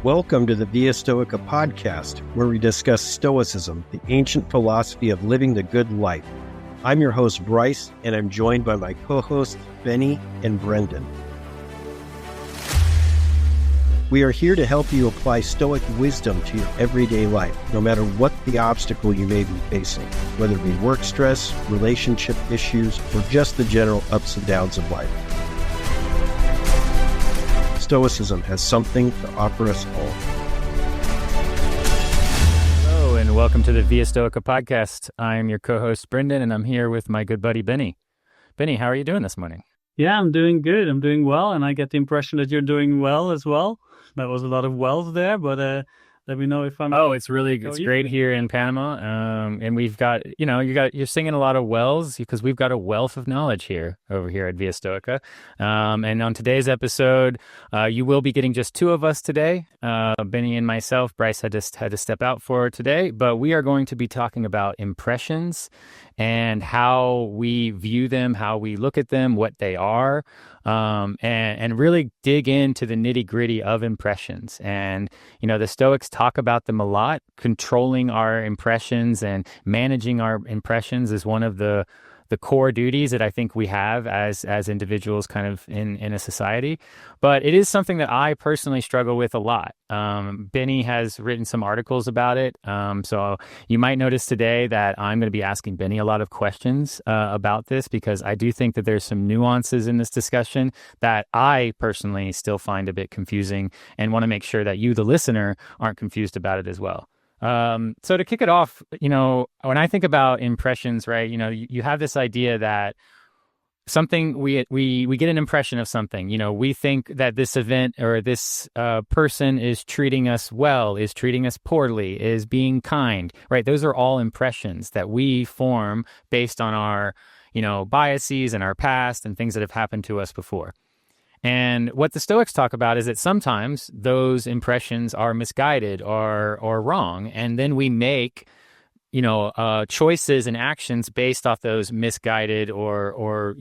Welcome to the Via Stoica Podcast, where we discuss Stoicism, the ancient philosophy of living the good life. I'm your host, Bryce, and I'm joined by my co-hosts, Benny and Brendan. We are here to help you apply Stoic wisdom to your everyday life, no matter what the obstacle you may be facing, whether it be work stress, relationship issues, or just the general ups and downs of life. Stoicism has something to offer us all. Hello, and welcome to the Via Stoica Podcast. I'm your co-host, Brendan, and I'm here with my good buddy, Benny. Benny, how are you doing this morning? Yeah, I'm doing good. I'm doing well, and I get the impression that you're doing well as well. That was a lot of wells there, but let me know if I'm... Oh, it's great here in Panama. And we've got, you're singing a lot of wells because we've got a wealth of knowledge over here at Via Stoica. And on today's episode, you will be getting just two of us today. Benny and myself. Bryce had to step out for today, but we are going to be talking about impressions and how we view them, how we look at them, what they are, and really dig into the nitty-gritty of impressions. And, the Stoics talk about them a lot. Controlling our impressions and managing our impressions is one of the core duties that I think we have as individuals kind of in a society. But it is something that I personally struggle with a lot. Benny has written some articles about it. So you might notice today that I'm going to be asking Benny a lot of questions about this because I do think that there's some nuances in this discussion that I personally still find a bit confusing and want to make sure that you, the listener, aren't confused about it as well. So to kick it off, when I think about impressions, right, you have this idea that something, we get an impression of something, we think that this event or this person is treating us well, is treating us poorly, is being kind, right? Those are all impressions that we form based on our, biases and our past and things that have happened to us before. And what the Stoics talk about is that sometimes those impressions are misguided or wrong, and then we make, choices and actions based off those misguided or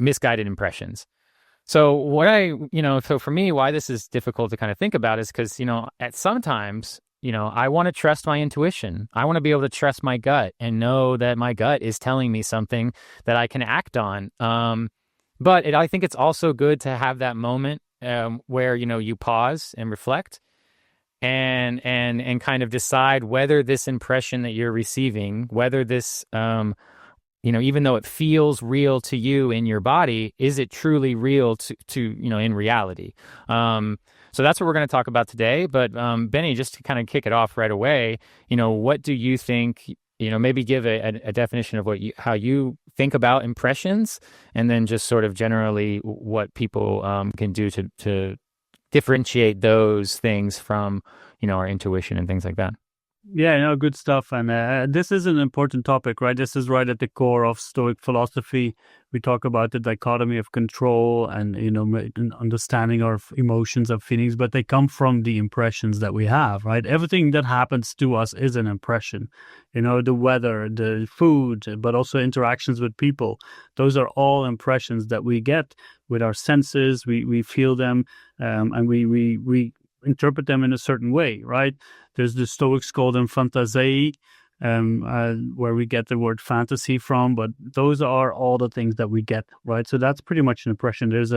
misguided impressions. So so for me, why this is difficult to kind of think about is because, at sometimes, I want to trust my intuition. I want to be able to trust my gut and know that my gut is telling me something that I can act on. But I think it's also good to have that moment where, you pause and reflect and kind of decide whether this impression that you're receiving, whether this, even though it feels real to you in your body, is it truly real to in reality? So that's what we're going to talk about today. But Benny, just to kind of kick it off right away, what do you think? Maybe give a definition of how you think about impressions, and then just sort of generally what people can do to differentiate those things from, our intuition and things like that. Yeah, good stuff. And this is an important topic, right? This is right at the core of Stoic philosophy. We talk about the dichotomy of control and, understanding our emotions and feelings, but they come from the impressions that we have, right? Everything that happens to us is an impression. The weather, the food, but also interactions with people. Those are all impressions that we get with our senses. We feel them, and we interpret them in a certain way, right? There's the Stoics call them fantasiae, where we get the word fantasy from, but those are all the things that we get, right? So that's pretty much an impression. There's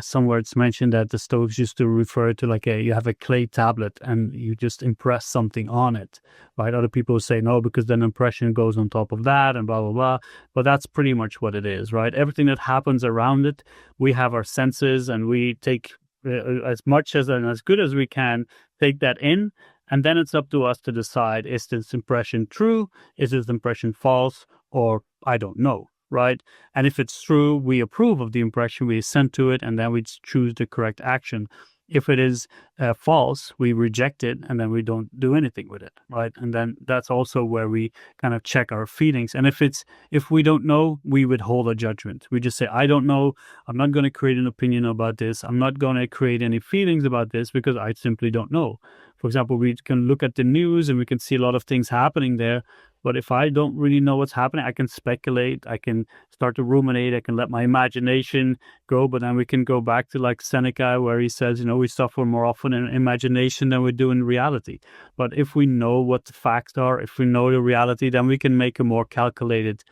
somewhere it's mentioned that the Stoics used to refer to you have a clay tablet and you just impress something on it, right? Other people say no, because then impression goes on top of that and blah, blah, blah. But that's pretty much what it is, right? Everything that happens around it, we have our senses and we take as much as and as good as we can, take that in, and then it's up to us to decide, is this impression true, is this impression false, or I don't know, right? And if it's true, we approve of the impression, we assent to it, and then we choose the correct action. If it is false, we reject it, and then we don't do anything with it, right? And then that's also where we kind of check our feelings. And if we don't know, we withhold a judgment. We just say, I don't know. I'm not going to create an opinion about this. I'm not going to create any feelings about this because I simply don't know. For example, we can look at the news and we can see a lot of things happening there. But if I don't really know what's happening, I can speculate, I can start to ruminate, I can let my imagination go. But then we can go back to like Seneca, where he says, we suffer more often in imagination than we do in reality. But if we know what the facts are, if we know the reality, then we can make a more calculated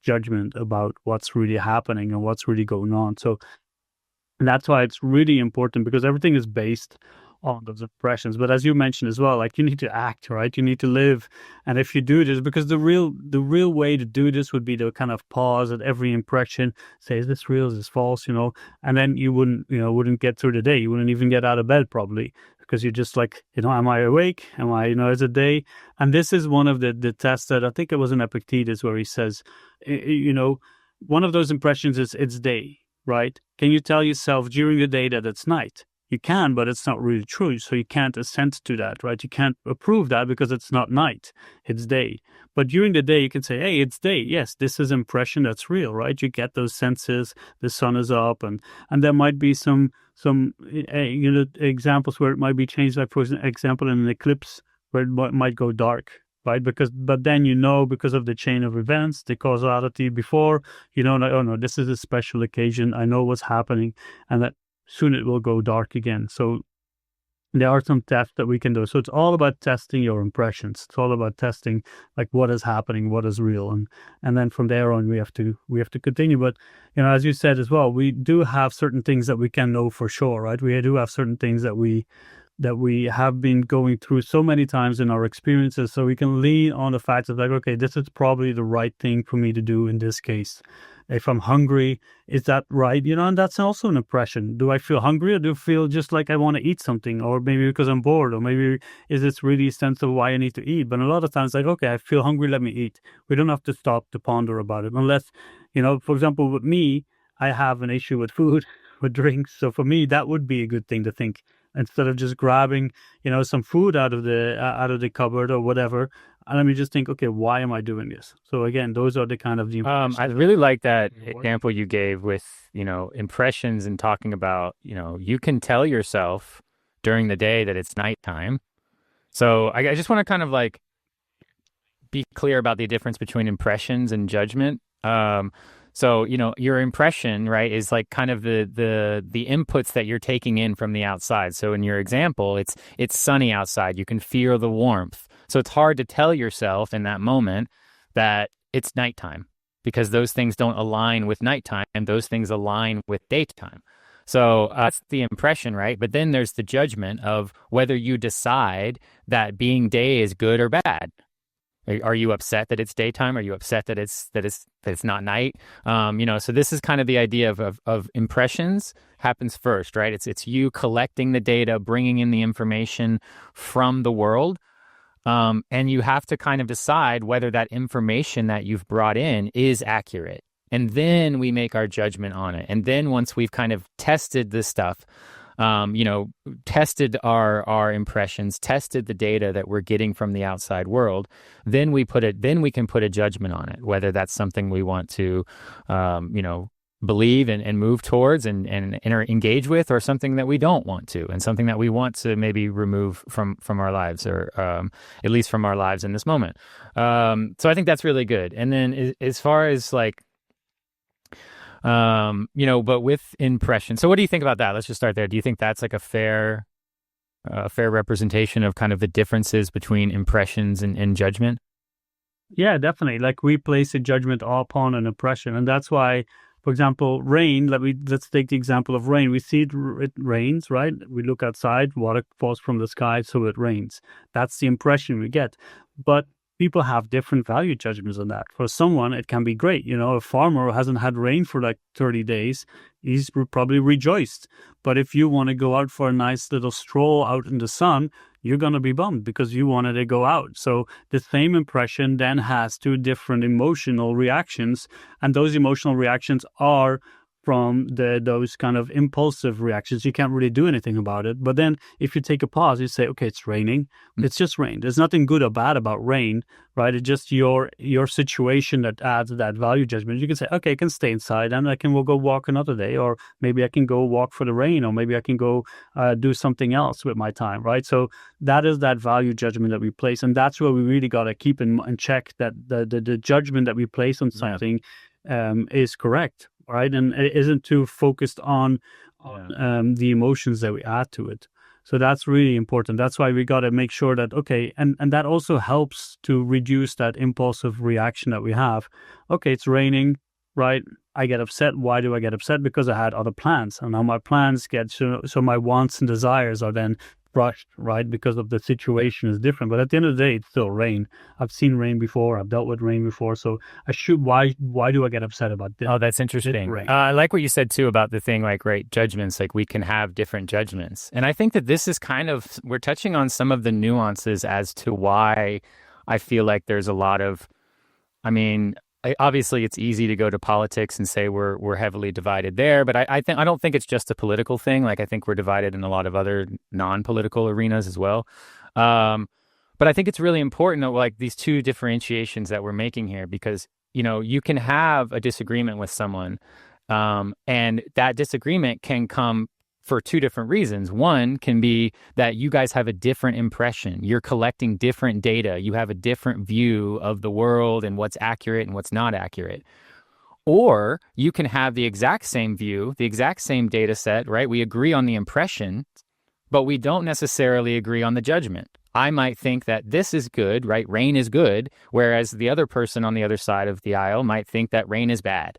judgment about what's really happening and what's really going on. So that's why it's really important, because everything is based on those impressions. But as you mentioned as well, like, you need to act, right? You need to live. And if you do this, because the real way to do this would be to kind of pause at every impression, say, is this real? Is this false? And then you wouldn't get through the day. You wouldn't even get out of bed probably, because you're just like, am I awake? Am I, is it day? And this is one of the tests that I think it was in Epictetus, where he says, one of those impressions is it's day, right? Can you tell yourself during the day that it's night? You can, but it's not really true. So you can't assent to that, right? You can't approve that because it's not night, it's day. But during the day, you can say, hey, it's day. Yes, this is impression that's real, right? You get those senses, the sun is up, and there might be some examples where it might be changed, like for example, in an eclipse where it might go dark, right? But then because of the chain of events, the causality before, like, oh no, this is a special occasion. I know what's happening, and that soon it will go dark again. So there are some tests that we can do. So it's all about testing your impressions. It's all about testing like what is happening, what is real, and then from there on we have to continue. But as you said as well, we do have certain things that we can know for sure, right? We do have certain things that we have been going through so many times in our experiences, so we can lean on the fact of like, okay, this is probably the right thing for me to do in this case. If I'm hungry, is that right? And that's also an impression. Do I feel hungry, or do I feel just like I want to eat something? Or maybe because I'm bored, or maybe is this really a sense of why I need to eat? But a lot of times, like, okay, I feel hungry, let me eat. We don't have to stop to ponder about it. Unless, for example, with me, I have an issue with food, with drinks. So for me, that would be a good thing to think. Instead of just grabbing, some food out of the cupboard or whatever, and let me just think, okay, why am I doing this? So again, those are the kind of the impressions. I really like that example you gave with impressions, and talking about you can tell yourself during the day that it's nighttime. So I just want to kind of like be clear about the difference between impressions and judgment. So, your impression, right, is like kind of the inputs that you're taking in from the outside. So in your example, it's sunny outside. You can feel the warmth. So it's hard to tell yourself in that moment that it's nighttime, because those things don't align with nighttime, and those things align with daytime. So that's the impression, right? But then there's the judgment of whether you decide that being day is good or bad. Are you upset that it's daytime? Are you upset that it's not night? So this is kind of the idea of impressions happens first, right? It's you collecting the data, bringing in the information from the world, and you have to kind of decide whether that information that you've brought in is accurate, and then we make our judgment on it. And then once we've kind of tested this stuff, tested our impressions, tested the data that we're getting from the outside world, then we can put a judgment on it, whether that's something we want to, believe and move towards and engage with, or something that we don't want to, and something that we want to maybe remove from our lives, or at least from our lives in this moment. So I think that's really good. And then as far as like, but with impression. So what do you think about that? Let's just start there. Do you think that's like a fair representation of kind of the differences between impressions and judgment? Yeah, definitely. Like, we place a judgment upon an impression, and that's why, for example, rain. Let's take the example of rain. We see it rains, right? We look outside, water falls from the sky, so it rains. That's the impression we get. But people have different value judgments on that. For someone, it can be great. A farmer who hasn't had rain for like 30 days, he's probably rejoiced. But if you want to go out for a nice little stroll out in the sun, you're going to be bummed because you wanted to go out. So the same impression then has two different emotional reactions. And those emotional reactions are from those kind of impulsive reactions. You can't really do anything about it. But then if you take a pause, you say, okay, it's raining. It's just rain. There's nothing good or bad about rain, right? It's just your situation that adds that value judgment. You can say, okay, I can stay inside and we'll go walk another day, or maybe I can go walk for the rain, or maybe I can go do something else with my time, right? So that is that value judgment that we place. And that's where we really got to keep in check that the judgment that we place on something is correct. Right, and it isn't too focused on the emotions that we add to it. So that's really important. That's why we got to make sure that, okay, and that also helps to reduce that impulsive reaction that we have. Okay, it's raining, right? I get upset. Why do I get upset? Because I had other plans, and now my plans get so my wants and desires are then brushed, right? Because of the situation is different. But at the end of the day, it's still rain. I've seen rain before. I've dealt with rain before. So why do I get upset about this? Oh, that's interesting. I like what you said too about the thing, like, right, judgments, like we can have different judgments. And I think that this is we're touching on some of the nuances as to why I feel like there's a lot of, obviously it's easy to go to politics and say we're heavily divided there, but I don't think it's just a political thing. Like, I think we're divided in a lot of other non-political arenas as well. But I think it's really important that, like, these two differentiations that we're making here, because, you can have a disagreement with someone, and that disagreement can come for two different reasons. One can be that you guys have a different impression. You're collecting different data. You have a different view of the world and what's accurate and what's not accurate. Or you can have the exact same view, the exact same data set, right? We agree on the impression, but we don't necessarily agree on the judgment. I might think that this is good, right? Rain is good, whereas the other person on the other side of the aisle might think that rain is bad.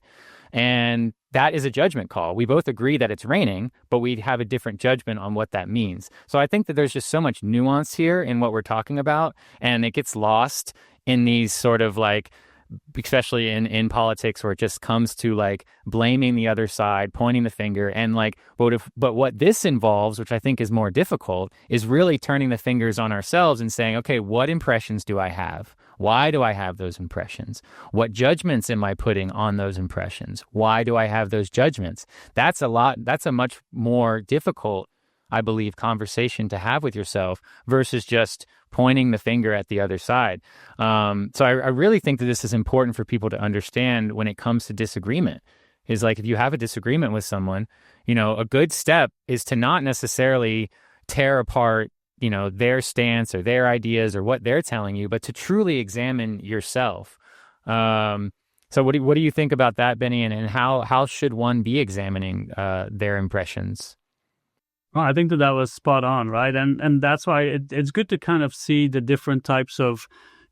And that is a judgment call. We both agree that it's raining, but we have a different judgment on what that means. So I think that there's just so much nuance here in what we're talking about, and it gets lost in these sort of, like, especially in politics, where it just comes to, like, blaming the other side, pointing the finger, and, like, but what this involves, which I think is more difficult, is really turning the fingers on ourselves and saying, okay, what impressions do I have? Why do I have those impressions? What judgments am I putting on those impressions? Why do I have those judgments? That's a much more difficult, I believe, conversation to have with yourself versus just pointing the finger at the other side. So I really think that this is important for people to understand when it comes to disagreement. Is, like, if you have a disagreement with someone, a good step is to not necessarily tear apart their stance or their ideas or what they're telling you, but to truly examine yourself. So what do you think about that, Benny? And how should one be examining their impressions? Well, I think that was spot on, right? And that's why it's good to kind of see the different types of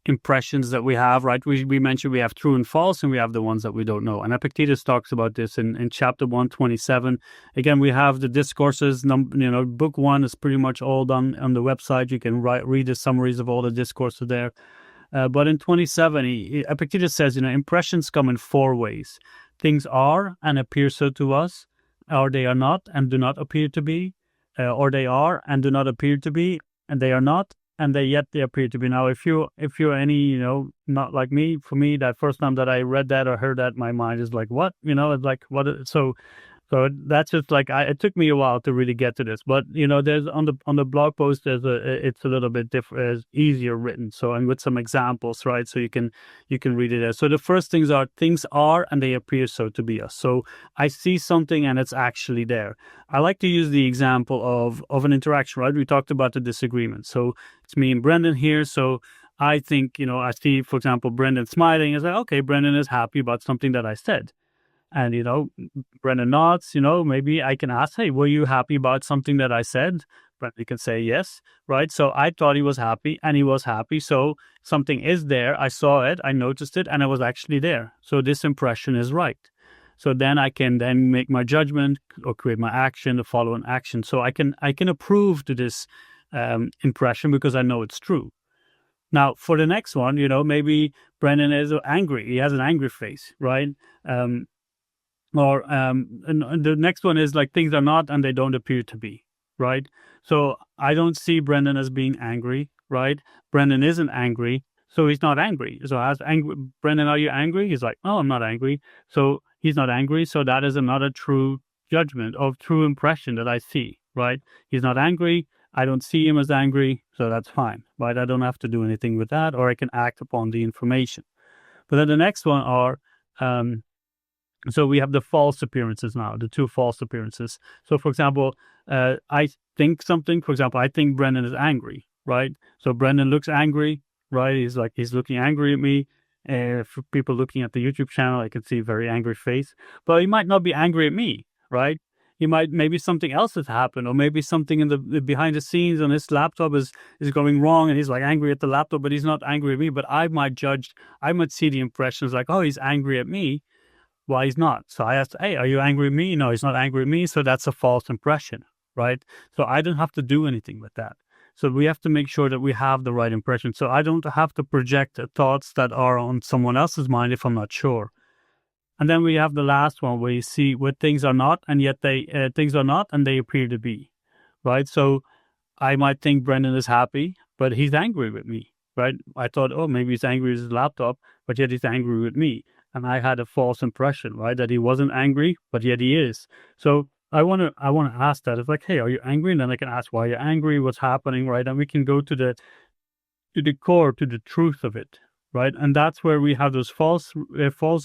impressions that we have, right? We mentioned we have true and false, and we have the ones that we don't know. And Epictetus talks about this in chapter 127. Again, we have the discourses. Book 1 is pretty much all done on the website. You can read the summaries of all the discourses there. But in 27, Epictetus says, impressions come in 4 ways. Things are and appear so to us, or they are not and do not appear to be, or they are and do not appear to be, and they are not, and they appear to be. Now, if you're any, not like me, for me, that first time that I read that or heard that, my mind is like, what? It's like, what? So that's just like, it took me a while to really get to this. But, there's on the blog post, it's a little bit different, it's easier written. So, and with some examples, right? So you can read it there. So the first things are and they appear so to be us. So I see something and it's actually there. I like to use the example of an interaction, right? We talked about the disagreement. So it's me and Brendan here. So I think, I see, for example, Brendan smiling. I say, okay, Brendan is happy about something that I said. And, Brendan nods, maybe I can ask, hey, were you happy about something that I said? Brendan can say yes, right? So I thought he was happy and he was happy. So something is there. I saw it, I noticed it, and it was actually there. So this impression is right. So then I can then make my judgment or create my action, the following action. So I can approve to this impression because I know it's true. Now, for the next one, maybe Brendan is angry. He has an angry face, right? And the next one is like things are not and they don't appear to be, right? So I don't see Brendan as being angry, right? Brendan isn't angry, so he's not angry. So I ask, Brendan, are you angry? He's like, oh, I'm not angry. So he's not angry, so that is another true judgment or true impression that I see, right? He's not angry. I don't see him as angry, so that's fine, right? I don't have to do anything with that, or I can act upon the information. But then the next one are, so we have the false appearances now, the two false appearances. So for example, I think something, for example, I think Brendan is angry, right? So Brendan looks angry, right? He's looking angry at me. For people looking at the YouTube channel, I can see a very angry face, but he might not be angry at me, right? Maybe something else has happened, or maybe something in the behind the scenes on his laptop is going wrong, and he's like angry at the laptop, but he's not angry at me. But I might see the impressions like, oh, he's angry at me. Well, he's not. So I asked, hey, are you angry at me? No, he's not angry at me. So that's a false impression, right? So I don't have to do anything with that. So we have to make sure that we have the right impression. So I don't have to project thoughts that are on someone else's mind if I'm not sure. And then we have the last one where you see what things are not, and yet things are not, and they appear to be, right? So I might think Brendan is happy, but he's angry with me, right? I thought, oh, maybe he's angry with his laptop, but yet he's angry with me. And I had a false impression, right? That he wasn't angry, but yet he is. So I want to ask that. It's like, hey, are you angry? And then I can ask why you're angry, what's happening, right? And we can go to the core, to the truth of it, right? And that's where we have those false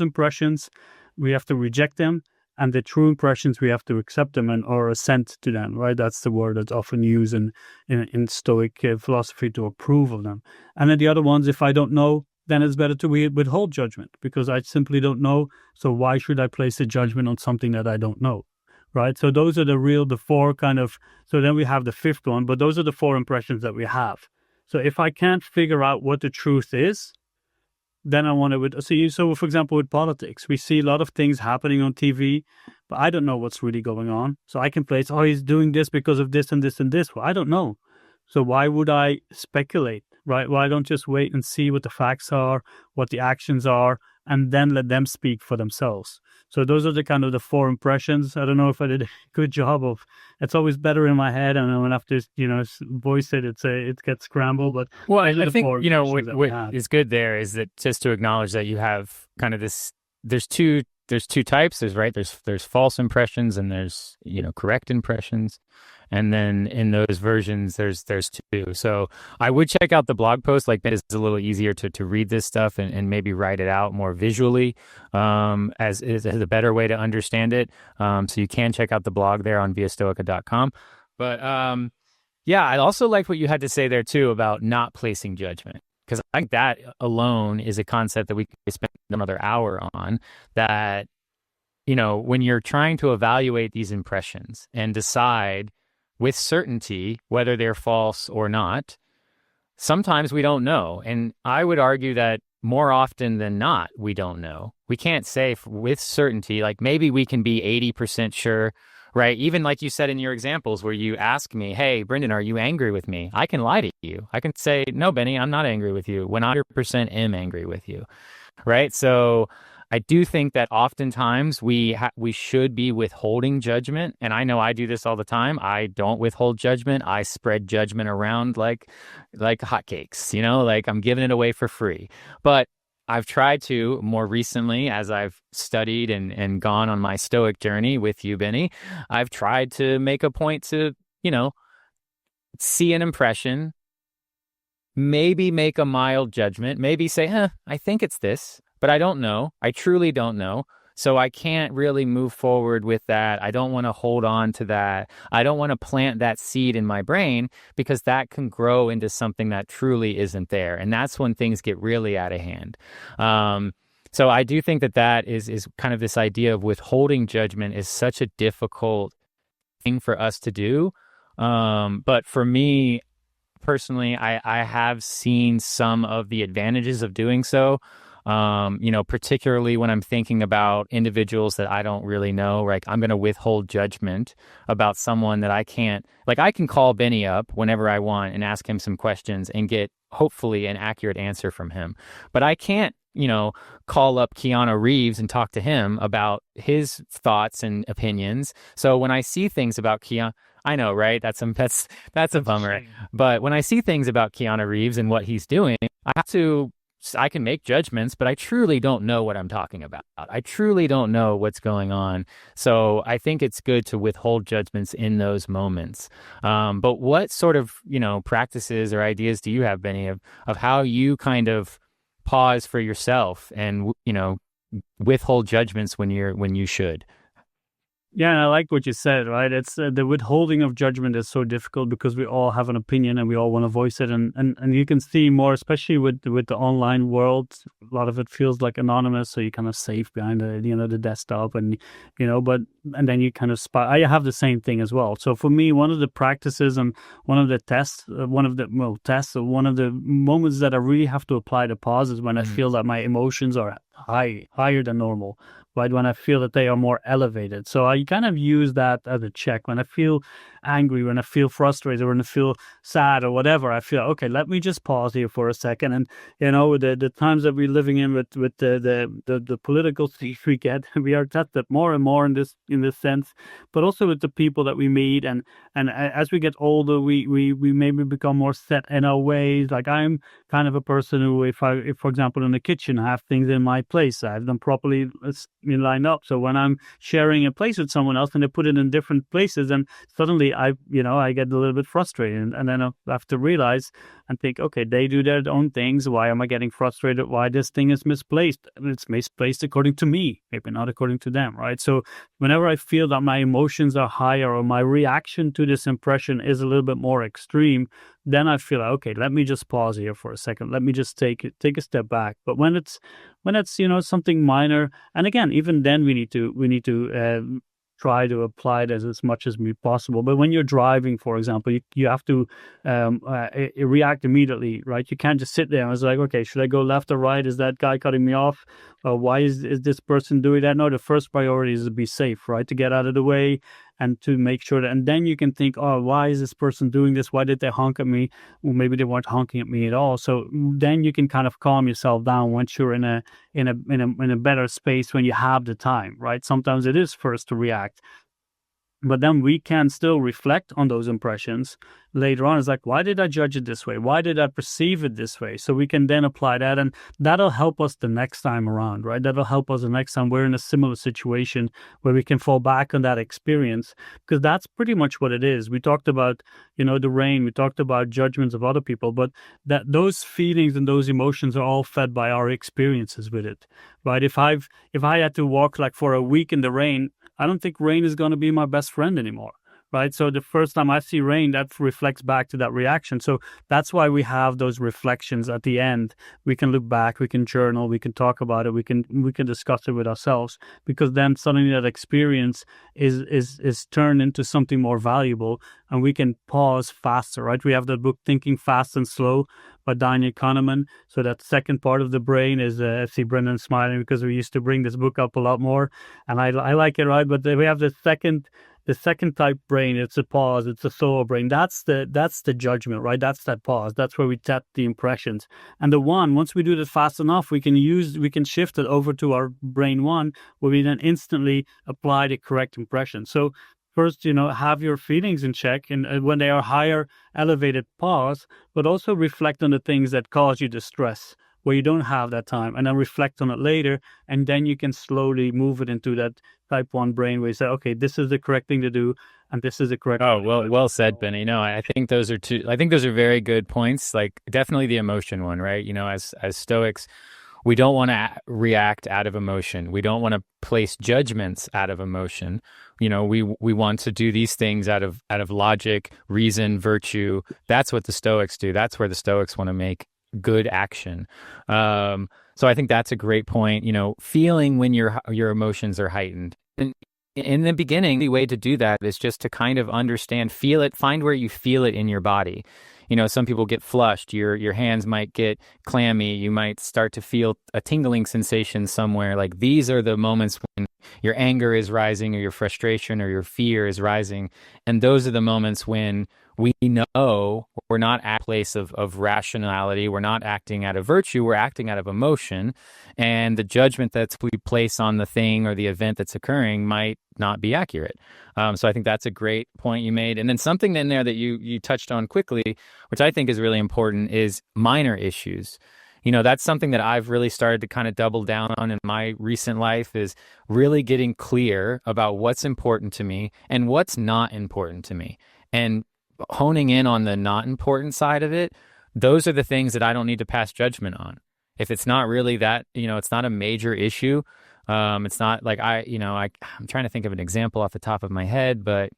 impressions. We have to reject them, and the true impressions, we have to accept them or assent to them, right? That's the word that's often used in Stoic philosophy, to approve of them. And then the other ones, if I don't know, then it's better to withhold judgment, because I simply don't know. So why should I place a judgment on something that I don't know, right? So those are the four kind of. So then we have the fifth one, but those are the four impressions that we have. So if I can't figure out what the truth is, then I want to see. So for example, with politics, we see a lot of things happening on TV, but I don't know what's really going on. So I can place, oh, he's doing this because of this and this and this. Well, I don't know. So why would I speculate, right? Why don't just wait and see what the facts are, what the actions are, and then let them speak for themselves. So those are the kind of the four impressions. I don't know if I did a good job of. It's always better in my head, and when I have to, voice it, it gets scrambled. But well, I think what is good there is that just to acknowledge that you have kind of this. There's two types. There's false impressions, and there's correct impressions. And then in those versions, there's two. So I would check out the blog post. Like, it's a little easier to read this stuff and maybe write it out more visually, as a better way to understand it. So you can check out the blog there on viastoica.com. But yeah, I also liked what you had to say there too about not placing judgment, because I think that alone is a concept that we could spend another hour on. That when you're trying to evaluate these impressions and decide with certainty whether they're false or not, sometimes we don't know. And I would argue that more often than not, we don't know. We can't say with certainty, like maybe we can be 80% sure, right? Even like you said in your examples where you ask me, hey, Brendan, are you angry with me? I can lie to you. I can say, no, Benny, I'm not angry with you, when I 100% am angry with you, right? So I do think that oftentimes we should be withholding judgment. And I know I do this all the time. I don't withhold judgment. I spread judgment around like hotcakes, like I'm giving it away for free. But I've tried to, more recently, as I've studied and gone on my Stoic journey with you, Benny, I've tried to make a point to, see an impression, maybe make a mild judgment, maybe say, I think it's this. But I don't know. I truly don't know. So I can't really move forward with that. I don't want to hold on to that. I don't want to plant that seed in my brain, because that can grow into something that truly isn't there. And that's when things get really out of hand. So I do think that is kind of this idea of withholding judgment is such a difficult thing for us to do. But for me personally, I have seen some of the advantages of doing so. Particularly when I'm thinking about individuals that I don't really know, like I'm going to withhold judgment about someone that I can call Benny up whenever I want and ask him some questions and get hopefully an accurate answer from him. But I can't, call up Keanu Reeves and talk to him about his thoughts and opinions. So when I see things about Keanu, I know, right? That's a bummer. But when I see things about Keanu Reeves and what he's doing, I have to I can make judgments, but I truly don't know what I'm talking about. I truly don't know what's going on. So I think it's good to withhold judgments in those moments. But what sort of, practices or ideas do you have, Benny, of how you kind of pause for yourself and, withhold judgments when you should? Yeah, and I like what you said, right? It's the withholding of judgment is so difficult because we all have an opinion and we all want to voice it, and you can see more, especially with the online world. A lot of it feels like anonymous, so you kind of safe behind the desktop, and and then you kind of spy. I have the same thing as well. So for me, one of the practices and one of the moments that I really have to apply the pause is when I feel that my emotions are higher than normal. Right, when I feel that they are more elevated. So I kind of use that as a check. When I feel angry, when I feel frustrated, when I feel sad or whatever, I feel, okay, let me just pause here for a second. And, the times that we're living in with the political scene we get, we are tested more and more in this sense, but also with the people that we meet. And as we get older, we maybe become more set in our ways. Like I'm kind of a person who, if for example, in the kitchen, I have things in my place, I have them properly line up. So when I'm sharing a place with someone else and they put it in different places, and suddenly I get a little bit frustrated, and then I have to realize and think, okay, they do their own things. Why am I getting frustrated? Why this thing is misplaced? It's misplaced according to me, maybe not according to them, right? So whenever I feel that my emotions are higher or my reaction to this impression is a little bit more extreme, then I feel like, okay, let me just pause here for a second. Let me just take a step back. But when it's something minor, and again, even then we need to try to apply this as much as possible. But when you're driving, for example, you have to react immediately, right? You can't just sit there and it's like, okay, should I go left or right? Is that guy cutting me off? Why is this person doing that? No, the first priority is to be safe, right? To get out of the way and to make sure that, and then you can think, oh, why is this person doing this? Why did they honk at me? Well, maybe they weren't honking at me at all. So then you can kind of calm yourself down once you're in a better space, when you have the time, right? Sometimes it is first to react, but then we can still reflect on those impressions later on. It's like, why did I judge it this way? Why did I perceive it this way? So we can then apply that, and that'll help us the next time around, right? That'll help us the next time we're in a similar situation where we can fall back on that experience, because that's pretty much what it is. We talked about, the rain, we talked about judgments of other people, but that those feelings and those emotions are all fed by our experiences with it, right? If I had to walk like for a week in the rain, I don't think rain is going to be my best friend anymore, right? So the first time I see rain, that reflects back to that reaction. So that's why we have those reflections at the end. We can look back, we can journal, we can talk about it, we can discuss it with ourselves, because then suddenly that experience is turned into something more valuable, and we can pause faster, right? We have the book Thinking Fast and Slow by Daniel Kahneman. So that second part of the brain is, I see Brendan smiling because we used to bring this book up a lot more, and I like it, right? But we have the second type brain. It's a pause. It's a slower brain. That's the judgment, right? That's that pause. That's where we tap the impressions. And once we do that fast enough, we can shift it over to our brain one, where we then instantly apply the correct impression. So first, have your feelings in check, and when they are higher, elevated, pause, but also reflect on the things that cause you distress, where you don't have that time, and then reflect on it later, and then you can slowly move it into that type 1 brain where you say, okay, this is the correct thing to do, and this is the correct. Oh, well said, Benny. No, I think those are very good points. Like definitely the emotion one, right? As Stoics, we don't want to react out of emotion. We don't want to place judgments out of emotion. We want to do these things out of logic, reason, virtue. That's what the Stoics do. That's where the Stoics want to make good action. So I think that's a great point. Feeling when your emotions are heightened. And in the beginning, the way to do that is just to kind of understand, feel it, find where you feel it in your body. Some people get flushed. Your hands might get clammy. You might start to feel a tingling sensation somewhere. Like these are the moments when your anger is rising, or your frustration or your fear is rising. And those are the moments when we know we're not at a place of rationality. We're not acting out of virtue. We're acting out of emotion. And the judgment that we place on the thing or the event that's occurring might not be accurate. So I think that's a great point you made. And then something in there that you touched on quickly, which I think is really important, is minor issues. That's something that I've really started to kind of double down on in my recent life, is really getting clear about what's important to me and what's not important to me, and honing in on the not important side of it. Those are the things that I don't need to pass judgment on. If it's not really that, it's not a major issue. It's not like I'm trying to think of an example off the top of my head, but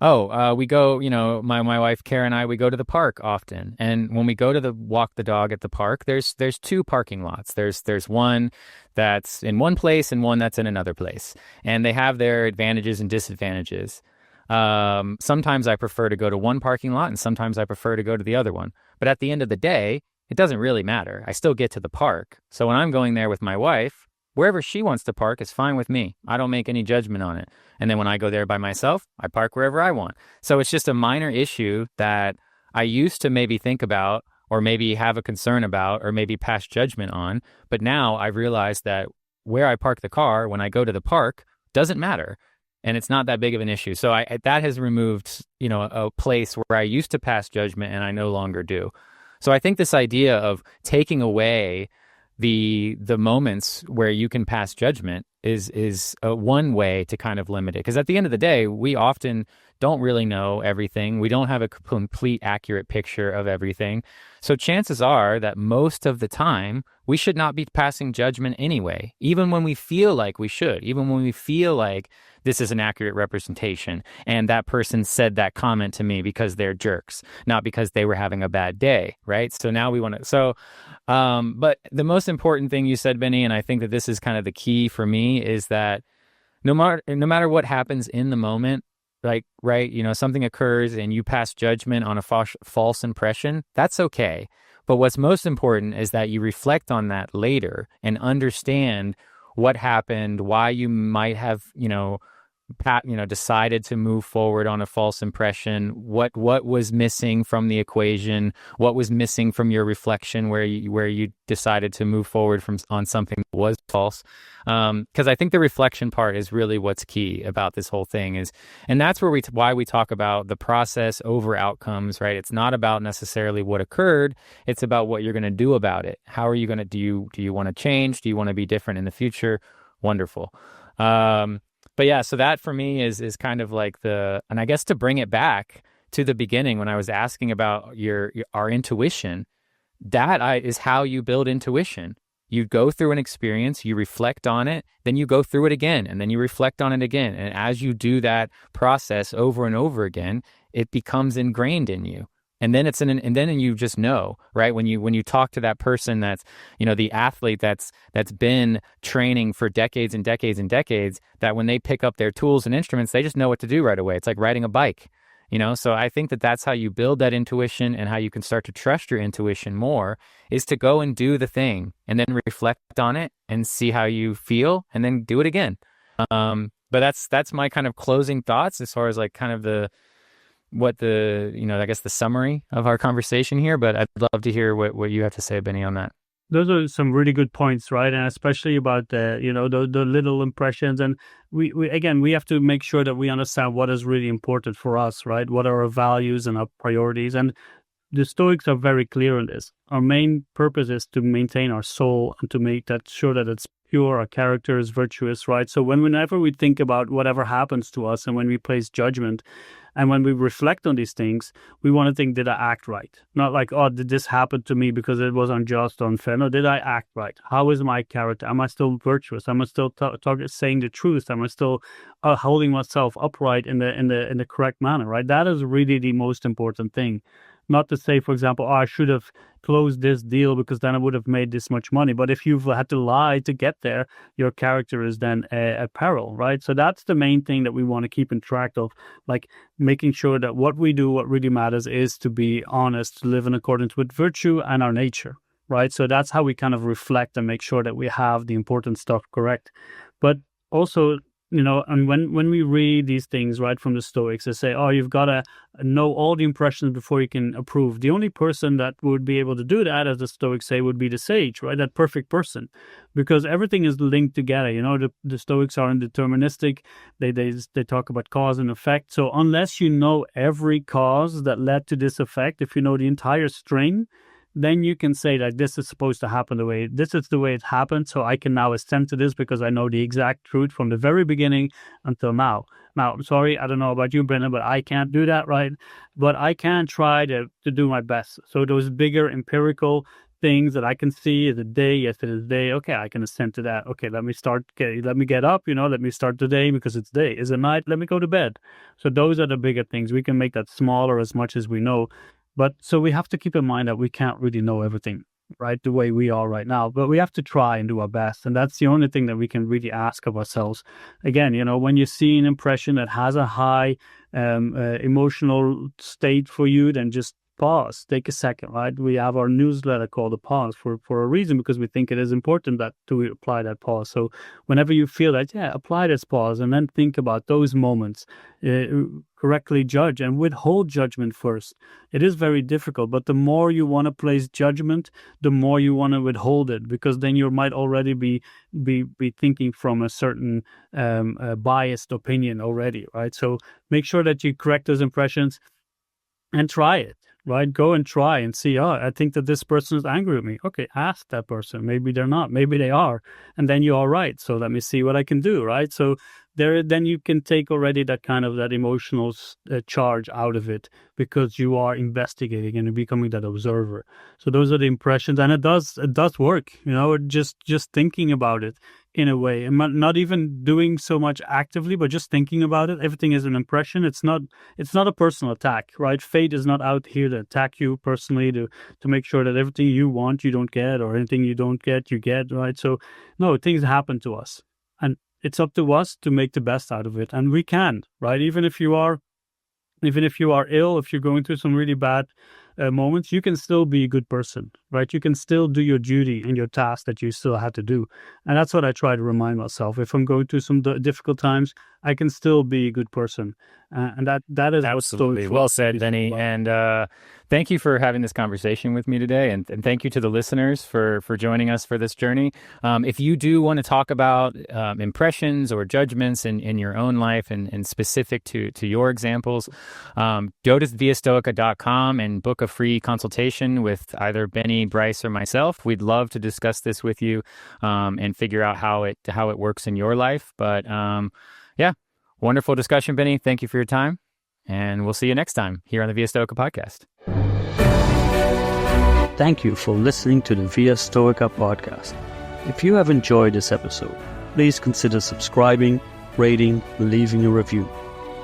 we go, my wife Kara and I, we go to the park often. And when we go to walk the dog at the park, there's two parking lots. There's one that's in one place and one that's in another place. And they have their advantages and disadvantages. Sometimes I prefer to go to one parking lot and sometimes I prefer to go to the other one. But at the end of the day, it doesn't really matter. I still get to the park. So when I'm going there with my wife, wherever she wants to park is fine with me. I don't make any judgment on it. And then when I go there by myself, I park wherever I want. So it's just a minor issue that I used to maybe think about, or maybe have a concern about, or maybe pass judgment on. But now I've realized that where I park the car when I go to the park doesn't matter. And it's not that big of an issue. So that has removed, a place where I used to pass judgment and I no longer do. So I think this idea of taking away the moments where you can pass judgment is one way to kind of limit it. Because at the end of the day, we often don't really know everything. We don't have a complete, accurate picture of everything. So chances are that most of the time, we should not be passing judgment anyway, even when we feel like we should, even when we feel like this is an accurate representation and that person said that comment to me because they're jerks, not because they were having a bad day, right? So now we want to, but the most important thing you said, Benny, and I think that this is kind of the key for me, is that no matter what happens in the moment, like, right, something occurs and you pass judgment on a false impression, that's okay. But what's most important is that you reflect on that later and understand what happened, why you might have, decided to move forward on a false impression, what was missing from the equation, what was missing from your reflection where you decided to move forward on something that was false. Because I think the reflection part is really what's key about this whole thing and that's why we talk about the process over outcomes, right? It's not about necessarily what occurred. It's about what you're going to do about it. How are you going to do you want to change? Do you want to be different in the future? Wonderful. But yeah, so that for me is kind of like and I guess to bring it back to the beginning when I was asking about our intuition, that is how you build intuition. You go through an experience, you reflect on it, then you go through it again, and then you reflect on it again. And as you do that process over and over again, it becomes ingrained in you. And then then you just know, right? When you talk to that person that's, the athlete that's been training for decades and decades and decades, that when they pick up their tools and instruments, they just know what to do right away. It's like riding a bike, So I think that that's how you build that intuition, and how you can start to trust your intuition more is to go and do the thing and then reflect on it and see how you feel and then do it again. But that's my kind of closing thoughts as far as like kind of I guess the summary of our conversation here, but I'd love to hear what you have to say, Benny, on that. Those are some really good points, right? And especially about the little impressions. And we have to make sure that we understand what is really important for us, right? What are our values and our priorities? And the Stoics are very clear on this. Our main purpose is to maintain our soul and to make that sure that it's pure, our character is virtuous, right? So whenever we think about whatever happens to us and when we place judgment and when we reflect on these things, we want to think, did I act right? Not like, oh, did this happen to me because it was unjust, unfair? No, did I act right? How is my character? Am I still virtuous? Am I still saying the truth? Am I still holding myself upright in the correct manner, right? That is really the most important thing. Not to say, for example, I should have closed this deal because then I would have made this much money. But if you've had to lie to get there, your character is then a peril, right? So that's the main thing that we want to keep in track of, like making sure that what we do, what really matters is to be honest, to live in accordance with virtue and our nature, right? So that's how we kind of reflect and make sure that we have the important stuff correct. But also, and when we read these things, right, from the Stoics, they say, oh, you've got to know all the impressions before you can approve. The only person that would be able to do that, as the Stoics say, would be the sage, right, that perfect person, because everything is linked together. The Stoics are indeterministic. They talk about cause and effect. So unless you know every cause that led to this effect, if you know the entire string, then you can say that this is supposed to happen this is the way it happened. So I can now assent to this because I know the exact truth from the very beginning until now. Now, I'm sorry, I don't know about you, Brennan, but I can't do that, right? But I can try to do my best. So those bigger empirical things that I can see is a day, yes, it is day. Okay, I can assent to that. Okay, let me get up, let me start the day because it's day. Is it night? Let me go to bed. So those are the bigger things. We can make that smaller as much as we know. But so we have to keep in mind that we can't really know everything, right, the way we are right now. But we have to try and do our best. And that's the only thing that we can really ask of ourselves. Again, when you see an impression that has a high emotional state for you, then just pause, take a second, right? We have our newsletter called The Pause for a reason, because we think it is important that to apply that pause. So whenever you feel that, apply this pause and then think about those moments, correctly judge and withhold judgment first. It is very difficult, but the more you want to place judgment, the more you want to withhold it, because then you might already be thinking from a certain biased opinion already, right? So make sure that you correct those impressions and try it. Right? Go and try and see, I think that this person is angry with me. Okay, ask that person. Maybe they're not. Maybe they are. And then you're all right. So let me see what I can do, right? So then you can take already that kind of that emotional charge out of it, because you are investigating and becoming that observer. So those are the impressions. And it does work, just thinking about it in a way, and not even doing so much actively, but just thinking about it. Everything is an impression. It's not a personal attack, right? Fate is not out here to attack you personally to make sure that everything you want you don't get, or anything you don't get you get, right? So no, things happen to us, and it's up to us to make the best out of it. And we can, right? Even if you are ill, if you're going through some really bad moments, you can still be a good person, right? You can still do your duty and your task that you still have to do. And that's what I try to remind myself. If I'm going through some difficult times, I can still be a good person. And that is absolutely well said, Benny. And thank you for having this conversation with me today. And thank you to the listeners for joining us for this journey. If you do want to talk about impressions or judgments in your own life and specific to your examples, go to viastoica.com and book a free consultation with either Benny, Bryce, or myself. We'd love to discuss this with you and figure out how it works in your life. But wonderful discussion, Benny. Thank you for your time. And we'll see you next time here on the Via Stoica Podcast. Thank you for listening to the Via Stoica Podcast. If you have enjoyed this episode, please consider subscribing, rating, and leaving a review.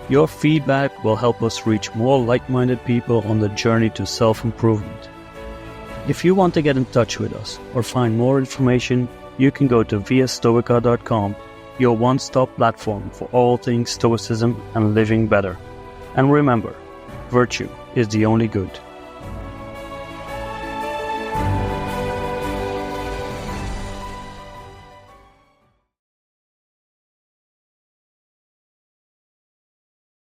Your feedback will help us reach more like-minded people on the journey to self-improvement. If you want to get in touch with us or find more information, you can go to viastoica.com, your one-stop platform for all things Stoicism and living better. And remember, virtue is the only good.